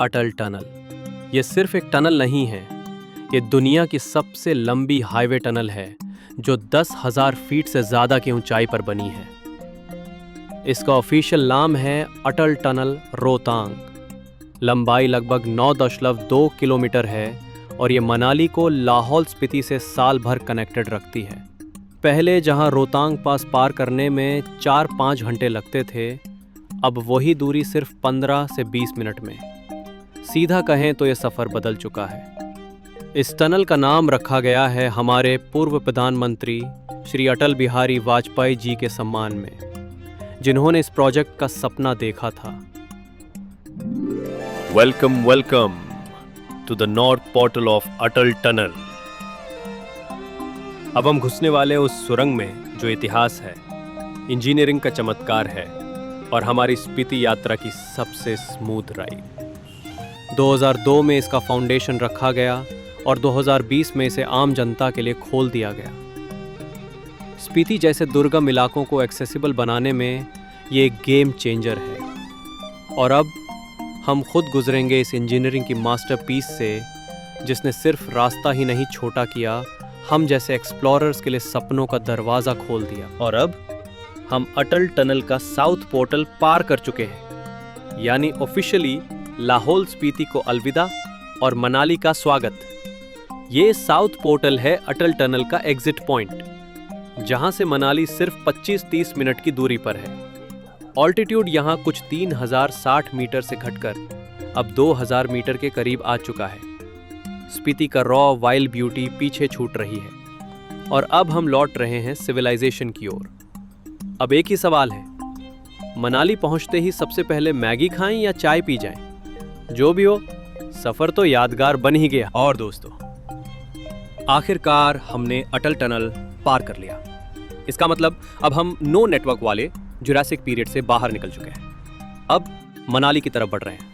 अटल tunnel. ये सिर्फ एक टनल नहीं है, ये दुनिया की सबसे लंबी हाईवे टनल है जो 10,000 फीट से ज़्यादा की ऊंचाई पर बनी है। इसका ऑफिशियल नाम है अटल टनल रोहतांग। लंबाई लगभग 9.2 किलोमीटर है और ये मनाली को लाहौल स्पीति से साल भर कनेक्टेड रखती है। पहले जहां रोहतांग पास पार करने में 4-5 घंटे लगते थे, अब वही दूरी सिर्फ 15 से 20 मिनट में। सीधा कहें तो ये सफ़र बदल चुका है। इस टनल का नाम रखा गया है हमारे पूर्व प्रधानमंत्री श्री अटल बिहारी वाजपेयी जी के सम्मान में, जिन्होंने इस प्रोजेक्ट का सपना देखा था। Welcome to the north portal of Atal tunnel. अब हम घुसने वाले उस सुरंग में जो इतिहास है, इंजीनियरिंग का चमत्कार है और हमारी स्पीति यात्रा की सबसे स्मूथ राइड। 2002 में इसका फाउंडेशन रखा गया और 2020 में इसे आम जनता के लिए खोल दिया गया। स्पीति जैसे दुर्गम इलाकों को एक्सेसिबल बनाने में ये एक गेम चेंजर है। और अब हम खुद गुजरेंगे इस इंजीनियरिंग की मास्टरपीस से, जिसने सिर्फ रास्ता ही नहीं छोटा किया, हम जैसे एक्सप्लोरर्स के लिए सपनों का दरवाज़ा खोल दिया। और अब हम अटल टनल का साउथ पोर्टल पार कर चुके हैं, यानी ऑफिशियली लाहौल स्पीति को अलविदा और मनाली का स्वागत। ये साउथ पोर्टल है अटल टनल का एग्जिट पॉइंट, जहां से मनाली सिर्फ 25-30 मिनट की दूरी पर है। ऑल्टीट्यूड यहाँ कुछ 3060 मीटर से घटकर अब 2000 मीटर के करीब आ चुका है। स्पीति का रॉ वाइल्ड ब्यूटी पीछे छूट रही है और अब हम लौट रहे हैं सिविलाइजेशन की ओर। अब एक ही सवाल है, मनाली पहुंचते ही सबसे पहले मैगी खाएं या चाय पी जाएं? जो भी हो, सफर तो यादगार बन ही गया। और दोस्तों, आखिरकार हमने अटल टनल पार कर लिया। इसका मतलब अब हम नो नेटवर्क वाले जुरासिक पीरियड से बाहर निकल चुके हैं। अब मनाली की तरफ बढ़ रहे हैं,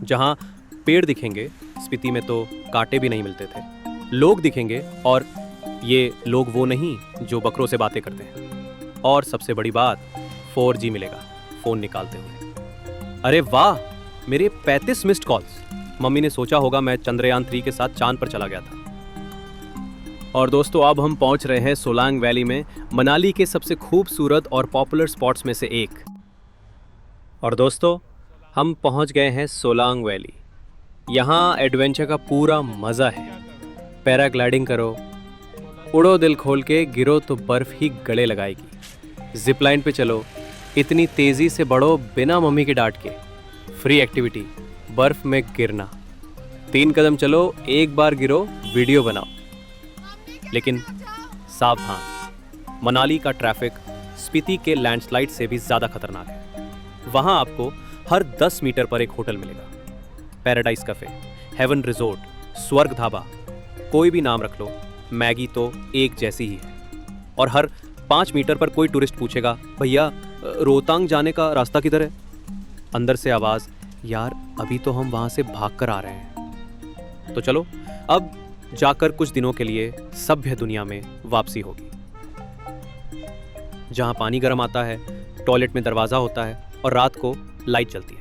जहां पेड़ दिखेंगे। स्पीति में तो कांटे भी नहीं मिलते थे। लोग दिखेंगे, और ये लोग वो नहीं जो बकरों से बातें करते हैं। और सबसे बड़ी बात, 4G मिलेगा फ़ोन निकालते हुए। अरे वाह, मेरे 35 मिस्ड कॉल्स। मम्मी ने सोचा होगा मैं चंद्रयान 3 के साथ चांद पर चला गया था। और दोस्तों, अब हम पहुंच रहे हैं सोलांग वैली में, मनाली के सबसे खूबसूरत और पॉपुलर स्पॉट्स में से एक। और दोस्तों, हम पहुंच गए हैं सोलांग वैली। यहाँ एडवेंचर का पूरा मज़ा है। पैराग्लाइडिंग करो, उड़ो दिल खोल के, गिरो तो बर्फ़ ही गले लगाएगी। जिप लाइन पे चलो, इतनी तेज़ी से बढ़ो बिना मम्मी के डांट के। फ्री एक्टिविटी, बर्फ़ में गिरना। 3 कदम चलो, एक बार गिरो, वीडियो बनाओ। लेकिन सावधान, मनाली का ट्रैफिक स्पीति के लैंडस्लाइड से भी ज़्यादा खतरनाक है। वहाँ आपको हर 10 मीटर पर एक होटल मिलेगा। पैराडाइज कैफे, हेवन रिजोर्ट, स्वर्ग ढाबा, कोई भी नाम रख लो, मैगी तो एक जैसी ही है। और हर 5 मीटर पर कोई टूरिस्ट पूछेगा, भैया रोहतांग जाने का रास्ता किधर है? अंदर से आवाज़, यार अभी तो हम वहाँ से भाग कर आ रहे हैं। तो चलो अब जाकर कुछ दिनों के लिए सभ्य दुनिया में वापसी होगी, जहाँ पानी गर्म आता है, टॉयलेट में दरवाज़ा होता है और रात को लाइट जलती है।